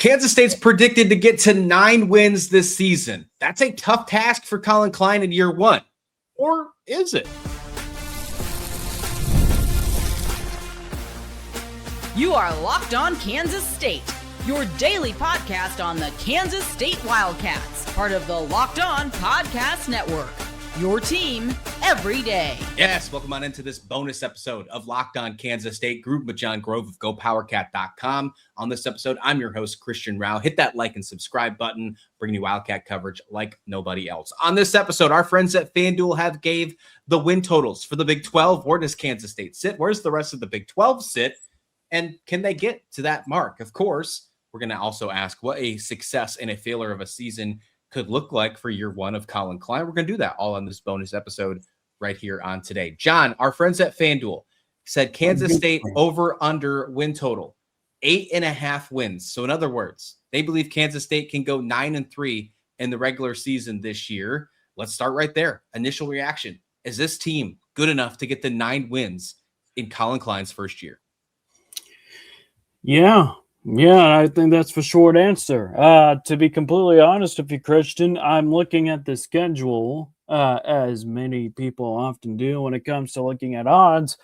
Kansas State's predicted to get to 9 wins this season. That's a tough task for Collin Klein in year one. Or is it? You are Locked On Kansas State, your daily podcast on the Kansas State Wildcats, part of the Locked On Podcast Network, your team every day. Yes, welcome on into this bonus episode of Locked On Kansas State, Rauh and Jon Grove of GoPowerCat.com. On this episode, I'm your host, Christian Rauh. Hit that like and subscribe button, bringing you Wildcat coverage like nobody else. On this episode, our friends at FanDuel have gave the win totals for the Big 12. Where does Kansas State sit? Where's the rest of the Big 12 sit? And can they get to that mark? Of course, we're going to also ask what a success and a failure of a season could look like for year one of Collin Klein. We're going to do that all on this bonus episode right here on today. John, our friends at FanDuel said Kansas State over under win total, 8.5 wins. So in other words, they believe Kansas State can go 9-3 in the regular season this year. Let's start right there. Initial reaction. Is this team good enough to get the 9 wins in Collin Klein's first year? Yeah, I think that's the short answer. To be completely honest with you, Christian, I'm looking at the schedule, as many people often do when it comes to looking at odds.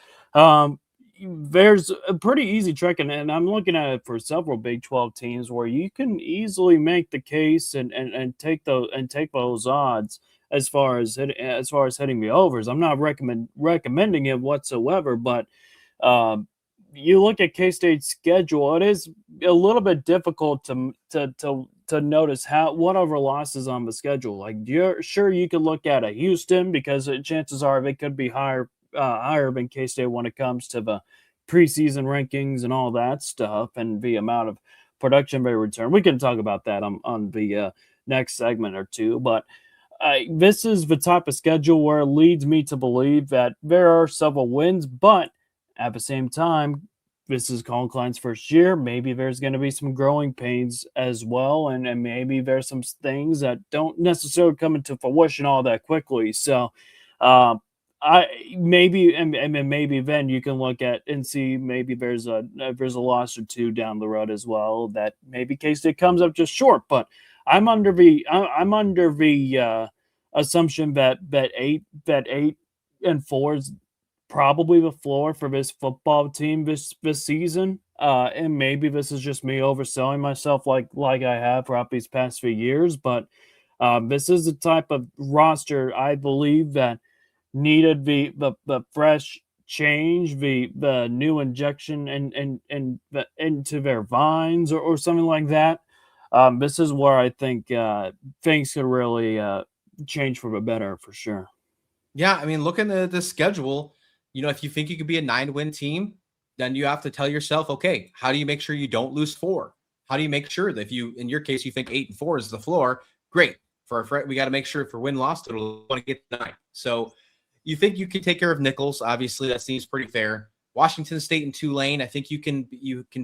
There's a pretty easy trick, and I'm looking at it for several Big 12 teams where you can easily make the case and take those odds as far as hitting the overs. I'm not recommending it whatsoever, but you look at K-State's schedule, it is a little bit difficult to notice what other losses on the schedule. Like, sure, you could look at a Houston because chances are they could be higher than K-State when it comes to the preseason rankings and all that stuff and the amount of production they return. We can talk about that on the next segment or two, but this is the type of schedule where it leads me to believe that there are several wins, but at the same time, this is Collin Klein's first year. Maybe there's going to be some growing pains as well, and maybe there's some things that don't necessarily come into fruition all that quickly. So, maybe then you can look at and see maybe there's a loss or two down the road as well that maybe K-State comes up just short. But I'm under the assumption that 8-4 is probably the floor for this football team this season. And maybe this is just me overselling myself like I have throughout these past few years. But this is the type of roster I believe that needed the fresh change, the new injection and into their vines or something like that. This is where I think things could really change for the better for sure. Yeah, I mean, looking at the schedule, if you think you could be a 9-win team, then you have to tell yourself, okay, how do you make sure you don't lose 4? How do you make sure that if you, in your case, you think 8-4 is the floor? Great. We got to make sure for win-loss total, we want to get 9. So you think you can take care of Nichols. Obviously, that seems pretty fair. Washington State and Tulane, I think you can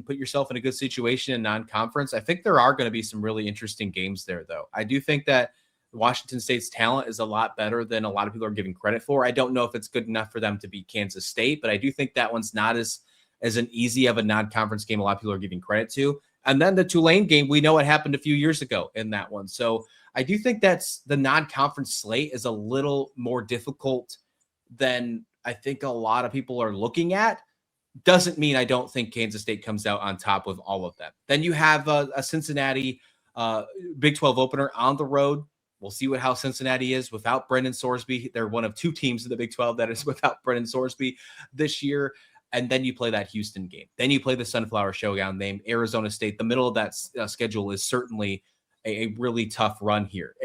put yourself in a good situation in non-conference. I think there are going to be some really interesting games there, though. I do think that Washington State's talent is a lot better than a lot of people are giving credit for. I don't know if it's good enough for them to beat Kansas State, but I do think that one's not as an easy of a non-conference game a lot of people are giving credit to. And then the Tulane game, we know what happened a few years ago in that one. So I do think that's the non-conference slate is a little more difficult than I think a lot of people are looking at. Doesn't mean I don't think Kansas State comes out on top with all of them. Then you have a Cincinnati Big 12 opener on the road. We'll see how Cincinnati is without Brendan Sorsby. They're one of 2 teams in the Big 12 that is without Brendan Sorsby this year. And then you play that Houston game. Then you play the Sunflower Showdown named Arizona State. The middle of that schedule is certainly a really tough run here.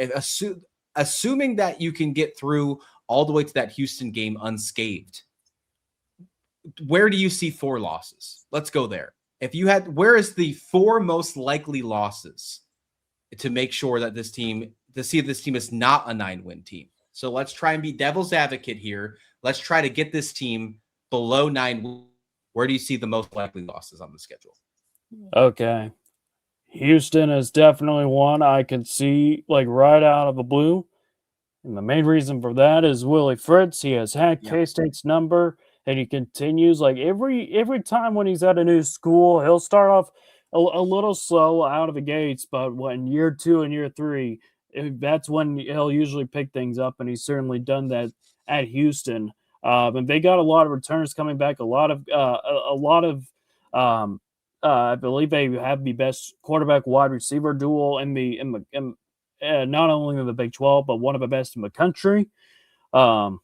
Assuming that you can get through all the way to that Houston game unscathed, where do you see 4 losses? Let's go there. Where is the 4 most likely losses to make sure that to see if this team is not a 9-win team? So let's try and be devil's advocate here. Let's try to get this team below 9. Where do you see the most likely losses on the schedule? Okay. Houston is definitely one I could see like right out of the blue. And the main reason for that is Willie Fritz. He has had K-State's number, and he continues like every time when he's at a new school, he'll start off a little slow out of the gates, but when year 2 and year 3, that's when he'll usually pick things up, and he's certainly done that at Houston. And they got a lot of returners coming back, a lot of I believe they have the best quarterback wide receiver duel not only in the Big 12, but one of the best in the country. Um,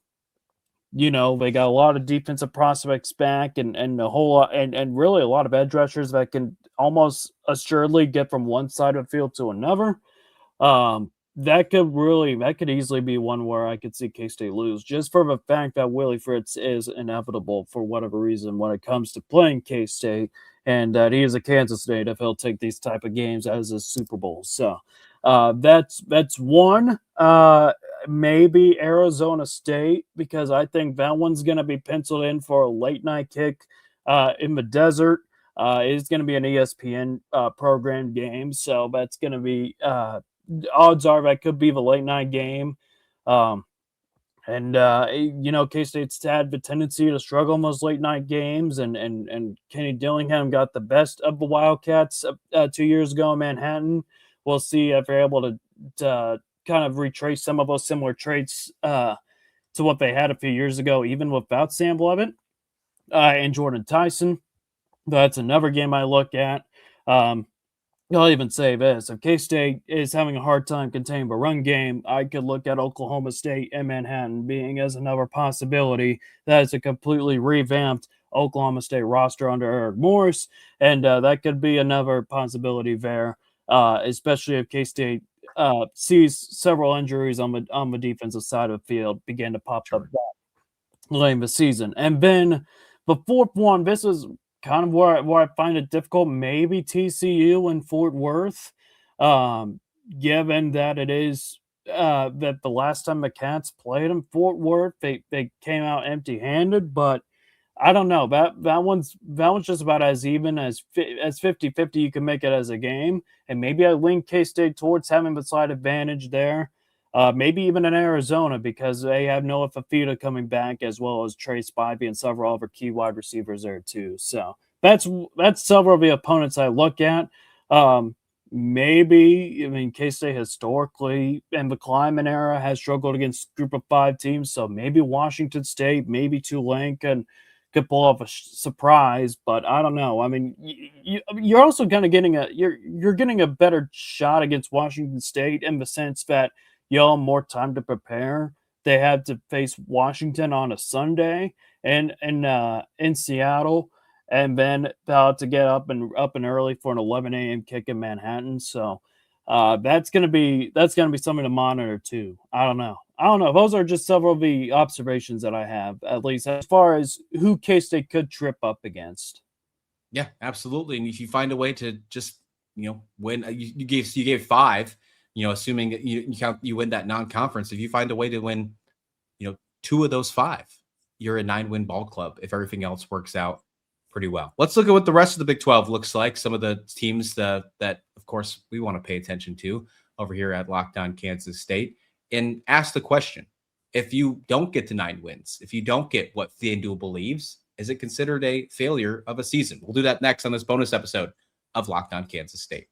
they got a lot of defensive prospects back and a whole lot, and really a lot of edge rushers that can almost assuredly get from one side of the field to another. That could easily be one where I could see K-State lose, just for the fact that Willie Fritz is inevitable for whatever reason when it comes to playing K-State, and that he is a Kansas native. He'll take these type of games as a Super Bowl. So that's one. Maybe Arizona State, because I think that one's going to be penciled in for a late night kick in the desert. It's going to be an ESPN program game, so that's going to be odds are that could be the late night game. K-State's had the tendency to struggle in those late night games, and Kenny Dillingham got the best of the Wildcats 2 years ago in Manhattan. We'll see if they're able to kind of retrace some of those similar traits to what they had a few years ago, even without Sam Levitt and Jordan Tyson. That's another game I look at. I'll even say this. If K-State is having a hard time containing the run game, I could look at Oklahoma State and Manhattan being as another possibility. That is a completely revamped Oklahoma State roster under Eric Morris, and that could be another possibility there, especially if K-State sees several injuries on the defensive side of the field begin to pop up late in the season. And then the fourth one, this is kind of where I find it difficult. Maybe TCU and Fort Worth, given that it is that the last time the Cats played in Fort Worth, they came out empty-handed. But I don't know. That one's just about as even as 50-50 you can make it as a game. And maybe I lean K-State towards having the slight advantage there. Maybe even in Arizona, because they have Noah Fafita coming back, as well as Trey Spivey and several other key wide receivers there too. So that's several of the opponents I look at. K-State historically in the Kleiman era has struggled against Group of 5 teams. So maybe Washington State, maybe Tulane could pull off a surprise, but I don't know. I mean, you're also kind of getting a better shot against Washington State in the sense that you'll have more time to prepare. They had to face Washington on a Sunday and in Seattle, and then they'll have to get up and early for an 11 a.m. kick in Manhattan. So that's gonna be something to monitor too. I don't know. Those are just several of the observations that I have, at least as far as who K-State could trip up against. Yeah, absolutely. And if you find a way to just win, you gave 5. Assuming that you win that non-conference, if you find a way to win, 2 of those 5, you're a 9-win ball club. If everything else works out pretty well. Let's look at what the rest of the Big 12 looks like. Some of the teams that of course, we want to pay attention to over here at Locked On Kansas State, and ask the question: if you don't get to 9 wins, if you don't get what FanDuel believes, is it considered a failure of a season? We'll do that next on this bonus episode of Locked On Kansas State.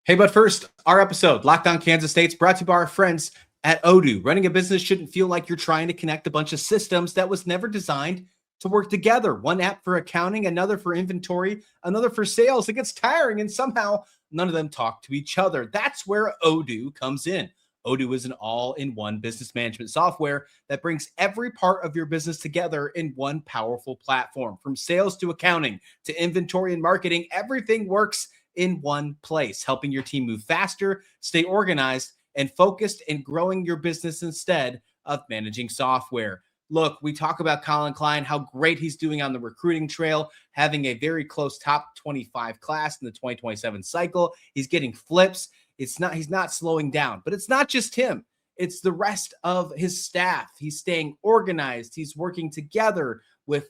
Hey, but first, our episode, Locked On Kansas State, is brought to you by our friends at Odoo. Running a business shouldn't feel like you're trying to connect a bunch of systems that was never designed to work together. One app for accounting, another for inventory, another for sales. It gets tiring, and somehow none of them talk to each other. That's where Odoo comes in. Odoo is an all-in-one business management software that brings every part of your business together in one powerful platform. From sales to accounting to inventory and marketing, everything works in one place, helping your team move faster, stay organized, and focused, and growing your business instead of managing software. Look, we talk about Collin Klein, how great he's doing on the recruiting trail, having a very close top 25 class in the 2027 cycle. He's getting flips. He's not slowing down, but it's not just him. It's the rest of his staff. He's staying organized. He's working together with,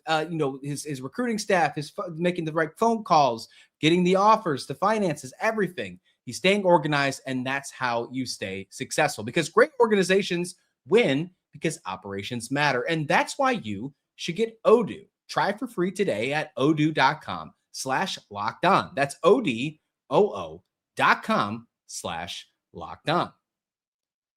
his recruiting staff, making the right phone calls, getting the offers, the finances, everything. He's staying organized, and that's how you stay successful, because great organizations win because operations matter. And that's why you should get Odoo. Try it for free today at odoo.com/lockedon. That's odoo.com/lockedon.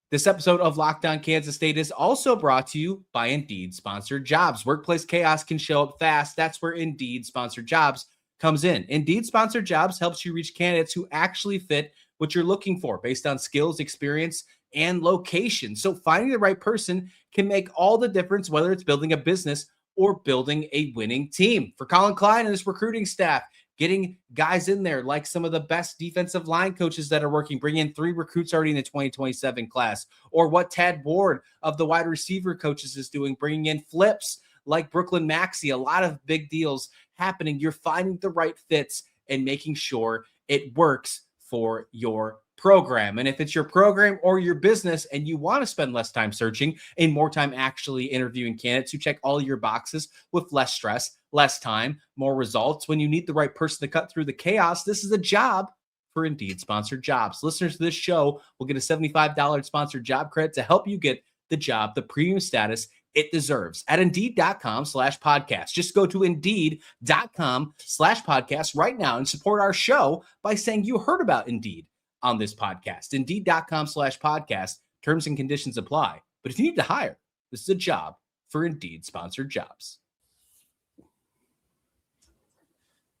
This episode of Locked On Kansas State is also brought to you by Indeed Sponsored Jobs. Workplace chaos can show up fast. That's where Indeed Sponsored Jobs comes in. Indeed Sponsored Jobs helps you reach candidates who actually fit what you're looking for based on skills, experience, and location. So finding the right person can make all the difference, whether it's building a business or building a winning team. For Collin Klein and his recruiting staff, getting guys in there like some of the best defensive line coaches that are working, bringing in 3 recruits already in the 2027 class, or what Tad Ward of the wide receiver coaches is doing, bringing in flips like Brooklyn Maxey. A lot of big deals happening. You're finding the right fits and making sure it works for your program. And if it's your program or your business and you want to spend less time searching and more time actually interviewing candidates who check all your boxes with less stress, less time, more results, when you need the right person to cut through the chaos, this is a job for Indeed Sponsored Jobs. Listeners to this show will get a $75 sponsored job credit to help you get the job, the premium status it deserves at Indeed.com/podcast. Just go to Indeed.com/podcast right now and support our show by saying you heard about Indeed on this podcast. Indeed.com/podcast. Terms and conditions apply. But if you need to hire, this is a job for Indeed Sponsored Jobs.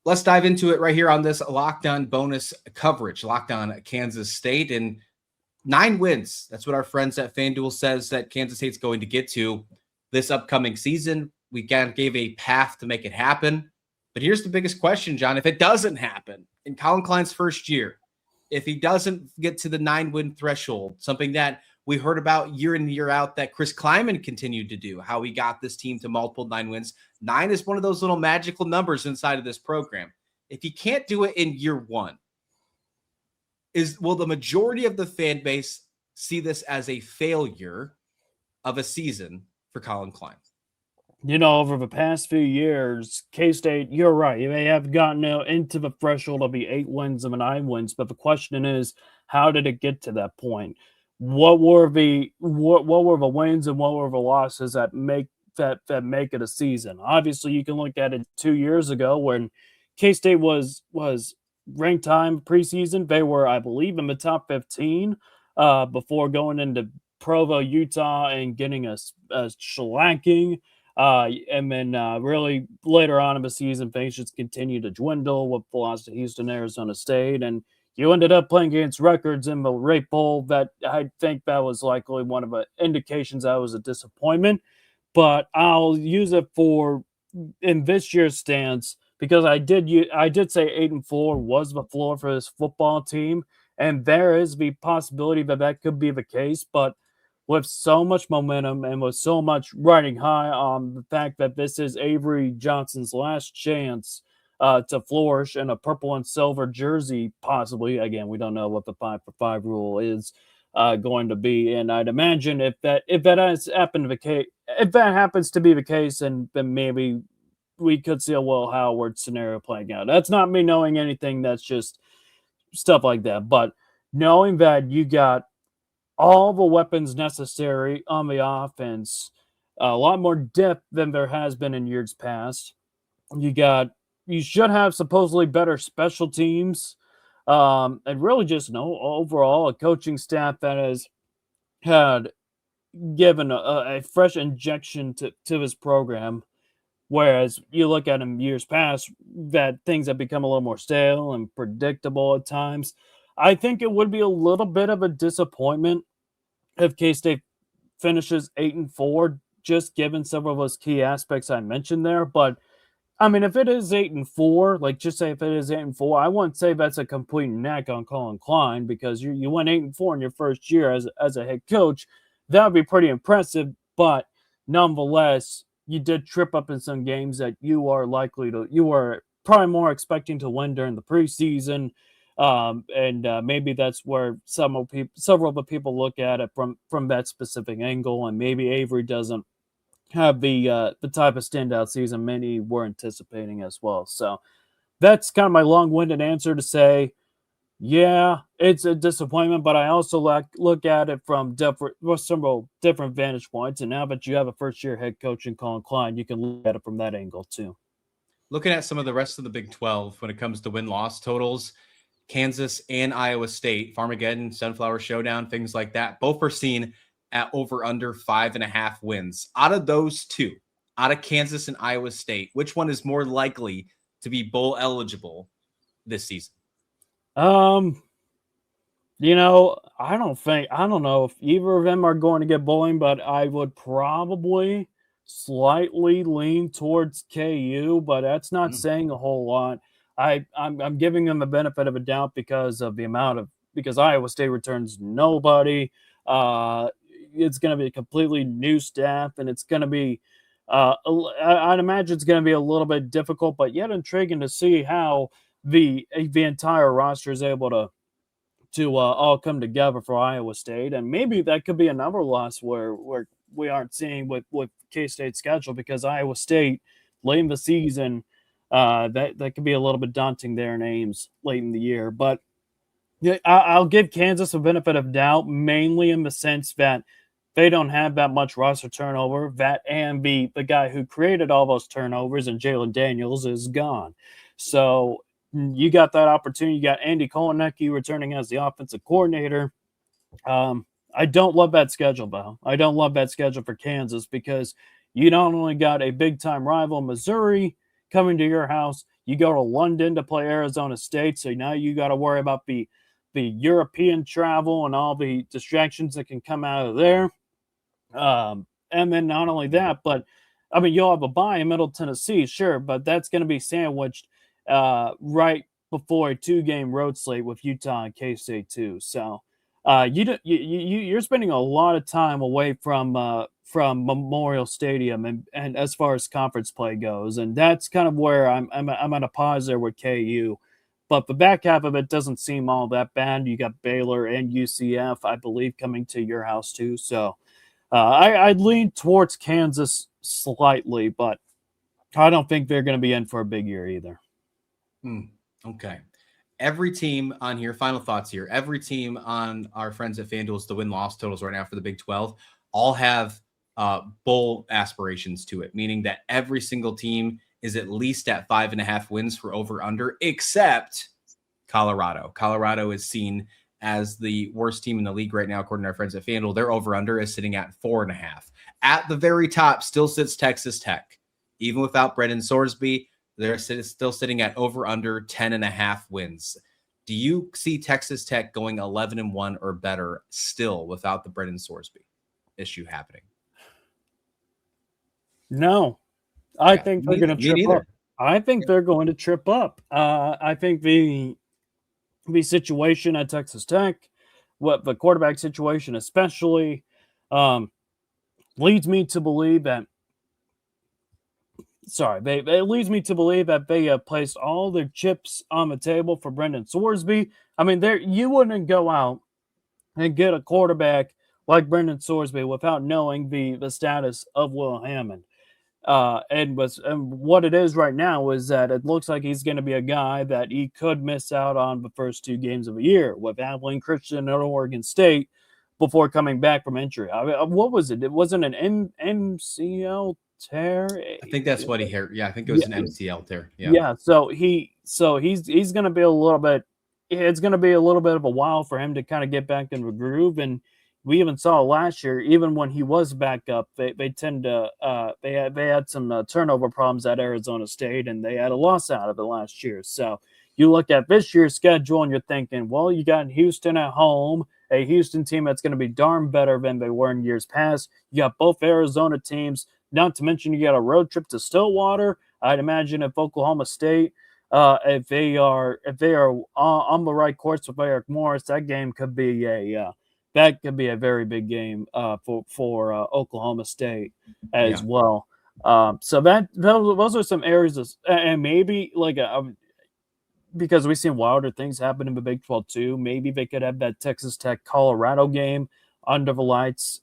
Let's dive into it right here on this Locked On bonus coverage. Locked On Kansas State, and 9 wins. That's what our friends at FanDuel says that Kansas State's going to get to this upcoming season. We gave a path to make it happen. But here's the biggest question, John. If it doesn't happen in Collin Klein's first year, if he doesn't get to the 9-win threshold, something that we heard about year in, year out that Chris Kleiman continued to do, how he got this team to multiple 9 wins. 9 is one of those little magical numbers inside of this program. If he can't do it in year 1, will the majority of the fan base see this as a failure of a season for Collin Klein? You know, over the past few years, K-State, you're right. They have gotten into the threshold of the 8 wins and the 9 wins. But the question is, how did it get to that point? What were the wins and what were the losses that make it a season? Obviously, you can look at it 2 years ago when K-State was ranked time preseason. They were, I believe, in the top 15 before going into Provo, Utah, and getting a shellacking. And then really later on in the season, things just continued to dwindle with the loss to Houston, Arizona State. And you ended up playing against records in the Rape Bowl that I think that was likely one of the indications that was a disappointment. But I'll use it in this year's stance because I did say 8-4 was the floor for this football team. And there is the possibility that could be the case. But with so much momentum and with so much riding high on the fact that this is Avery Johnson's last chance to flourish in a purple and silver jersey, possibly. Again, we don't know what the 5-for-5 rule is going to be, and I'd imagine if that happens to be the case, and then maybe we could see a Will Howard scenario playing out. That's not me knowing anything. That's just stuff like that. But knowing that you got all the weapons necessary on the offense, a lot more depth than there has been in years past. You should have supposedly better special teams, and really just overall a coaching staff that has had given a fresh injection to this program. Whereas you look at in years past, that things have become a little more stale and predictable at times. I think it would be a little bit of a disappointment if K-State finishes 8-4, just given several of those key aspects I mentioned there. But I mean, if it is 8-4, like just say if it is 8-4, I wouldn't say that's a complete knack on Collin Klein because you went 8-4 in your first year as a head coach. That would be pretty impressive. But nonetheless, you did trip up in some games that you were probably more expecting to win during the preseason. And maybe that's where several of the people look at it from that specific angle, and maybe Avery doesn't have the type of standout season many were anticipating as well. So that's kind of my long-winded answer to say Yeah, it's a disappointment, but I also look at it from several different vantage points. And now that you have a first-year head coach in Collin Klein, you can look at it from that angle too. Looking at some of the rest of the Big 12 when it comes to win-loss totals, Kansas and Iowa State, Farmageddon, Sunflower Showdown, things like that, both are seen at over under 5.5 wins. Out of those two, out of Kansas and Iowa State, which one is more likely to be bowl eligible this season? I don't know if either of them are going to get bowling, but I would probably slightly lean towards KU, but that's not saying a whole lot. I'm giving them the benefit of a doubt because Iowa State returns nobody. It's going to be a completely new staff, and it's going to be I'd imagine it's going to be a little bit difficult, but yet intriguing to see how the entire roster is able to all come together for Iowa State. And maybe that could be another loss where we aren't seeing with K-State's schedule, because Iowa State late in the season, that could be a little bit daunting, their names late in the year. But yeah, I'll give Kansas a benefit of doubt, mainly in the sense that they don't have that much roster turnover. And the guy who created all those turnovers, and Jalen Daniels, is gone. So you got that opportunity. You got Andy Kolenecki returning as the offensive coordinator. I don't love that schedule, though. I don't love that schedule for Kansas, because you not only got a big-time rival, Missouri, coming to your house, you go to London to play Arizona State, so now you got to worry about the European travel and all the distractions that can come out of there. And then not only that, but I mean, you'll have a bye in Middle Tennessee, sure, but that's going to be sandwiched right before a 2-game road slate with Utah and K-State too. So you're spending a lot of time away from Memorial Stadium, and as far as conference play goes, and that's kind of where I'm at a pause there with KU. But the back half of it doesn't seem all that bad. You got Baylor and UCF, I believe, coming to your house too. So I'd lean towards Kansas slightly, but I don't think they're going to be in for a big year either. Okay. Every team on here, final thoughts here, every team on our friends at FanDuel's the win-loss totals right now for the Big 12 all have bowl aspirations to it, meaning that every single team is at least at 5.5 wins for over-under, except Colorado. Colorado is seen as the worst team in the league right now, according to our friends at FanDuel. Their over-under is sitting at 4.5. At the very top still sits Texas Tech. Even without Brendan Sorsby, they're still sitting at over-under 10.5 wins. Do you see Texas Tech going 11-1 or better still without the Brendan Sorsby issue happening? No. I think they're going to trip up. I think they're going to trip up. I think the situation at Texas Tech, what the quarterback situation especially, leads me to believe that. It leads me to believe that they have placed all their chips on the table for Brendan Sorsby. I mean, you wouldn't go out and get a quarterback like Brendan Sorsby without knowing the status of Will Hammond. And what it is right now is that it looks like he's going to be a guy that he could miss out on the first 2 games of the year with Abilene Christian and Oregon State before coming back from injury. I mean, what was it? It wasn't an MCL tear. I think that's what he heard. Yeah, I think it was an MCL tear. Yeah. So he's going to be a little bit. It's going to be a little bit of a while for him to kind of get back in the groove. And we even saw last year, even when he was back up, they tend to they had some turnover problems at Arizona State, and they had a loss out of it last year. So you look at this year's schedule and you're thinking, well, you got Houston at home, a Houston team that's going to be darn better than they were in years past. You got both Arizona teams, not to mention you got a road trip to Stillwater. I'd imagine if Oklahoma State, if they are on the right course with Eric Morris, that game could be a very big game for Oklahoma State as well. So those are some areas, and maybe because we've seen wilder things happen in the Big 12 too. Maybe they could have that Texas Tech Colorado game under the lights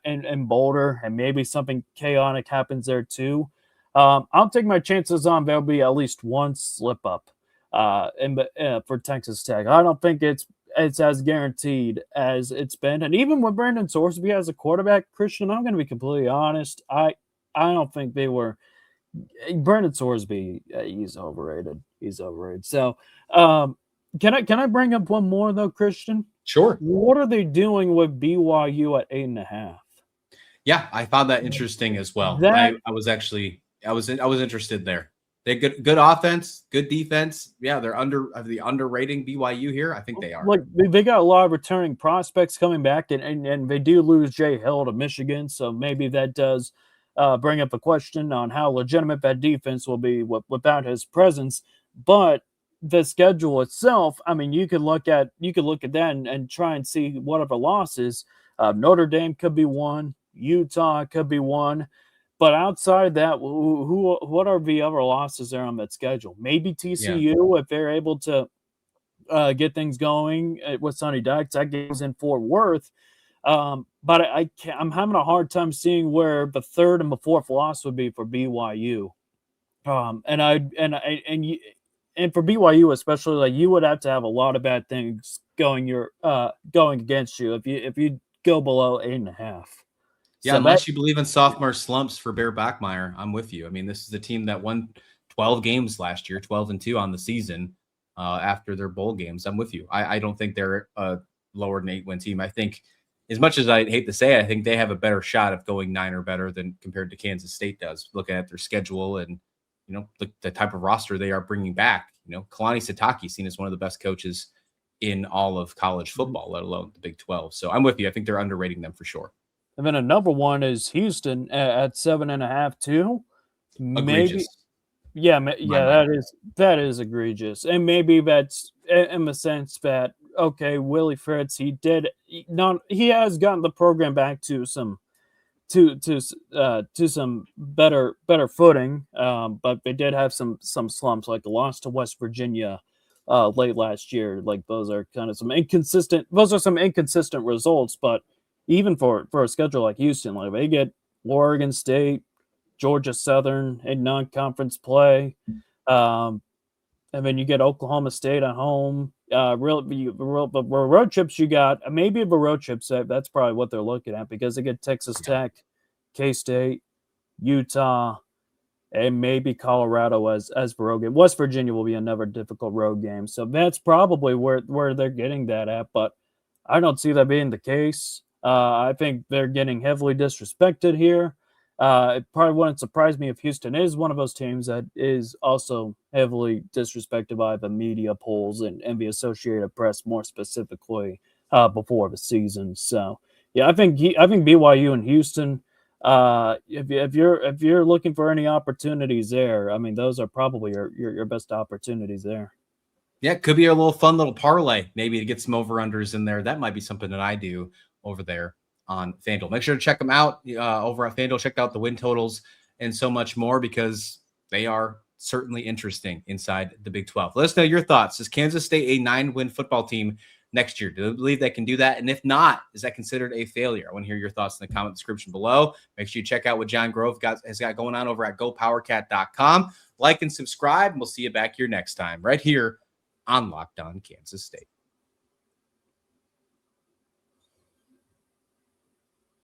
in Boulder, and maybe something chaotic happens there too. I'll take my chances on there'll be at least one slip up for Texas Tech. I don't think it's as guaranteed as it's been. And even with Brandon Sorsby as a quarterback, Christian, I'm going to be completely honest. I don't think they were. Brandon Sorsby, he's overrated. He's overrated. So, can I bring up one more though, Christian? Sure. What are they doing with BYU at 8.5? Yeah, I found that interesting as well. I was interested there. They good offense, good defense. Yeah, they're underrating BYU here. I think they are. Like they got a lot of returning prospects coming back, and they do lose Jay Hill to Michigan, so maybe that does bring up a question on how legitimate that defense will be without his presence. But the schedule itself, I mean, you could look at that and try and see what are the losses. Notre Dame could be one, Utah could be one. But outside that, what are the other losses there on that schedule? Maybe TCU, if they're able to get things going with Sonny Dykes. That game's in Fort Worth. But I'm having a hard time seeing where the third and the fourth loss would be for BYU. And for BYU especially, like you would have to have a lot of bad things going against you if you go below 8.5. Yeah, so unless you believe in sophomore slumps for Bear Bachmeier, I'm with you. I mean, this is a team that won 12 games last year, 12-2 on the season after their bowl games. I'm with you. I don't think they're a lower than 8-win team. I think, as much as I hate to say it, I think they have a better shot of going 9 or better than compared to Kansas State does, looking at their schedule and, you know, the type of roster they are bringing back. You know, Kalani Sitake seen as one of the best coaches in all of college football, let alone the Big 12. So I'm with you. I think they're underrating them for sure. And then another one is Houston at 7.5 too. Egregious. That is egregious, and maybe that's in the sense that Willie Fritz he has gotten the program back to some better footing, but they did have some slumps, like a loss to West Virginia late last year. Like those are some inconsistent results, but even for a schedule like Houston, like they get Oregon State, Georgia Southern in non-conference play, and then you get Oklahoma State at home. The road trips you got, maybe the road trips, that's probably what they're looking at, because they get Texas Tech, K-State, Utah, and maybe Colorado as the road game. West Virginia will be another difficult road game, so that's probably where they're getting that at. But I don't see that being the case. I think they're getting heavily disrespected here. It probably wouldn't surprise me if Houston is one of those teams that is also heavily disrespected by the media polls and the Associated Press more specifically before the season. So yeah, I think BYU and Houston. If you're looking for any opportunities there, I mean, those are probably your best opportunities there. Yeah, it could be a little fun little parlay, maybe to get some over-unders in there. That might be something that I do over there on FanDuel. Make sure to check them out over at FanDuel. Check out the win totals and so much more, because they are certainly interesting inside the Big 12. Let us know your thoughts. Is Kansas State a 9-win football team next year? Do you believe they can do that? And if not, is that considered a failure? I want to hear your thoughts in the comment description below. Make sure you check out what Jon Grove has got going on over at gopowercat.com. Like and subscribe, and we'll see you back here next time, right here on Locked On Kansas State.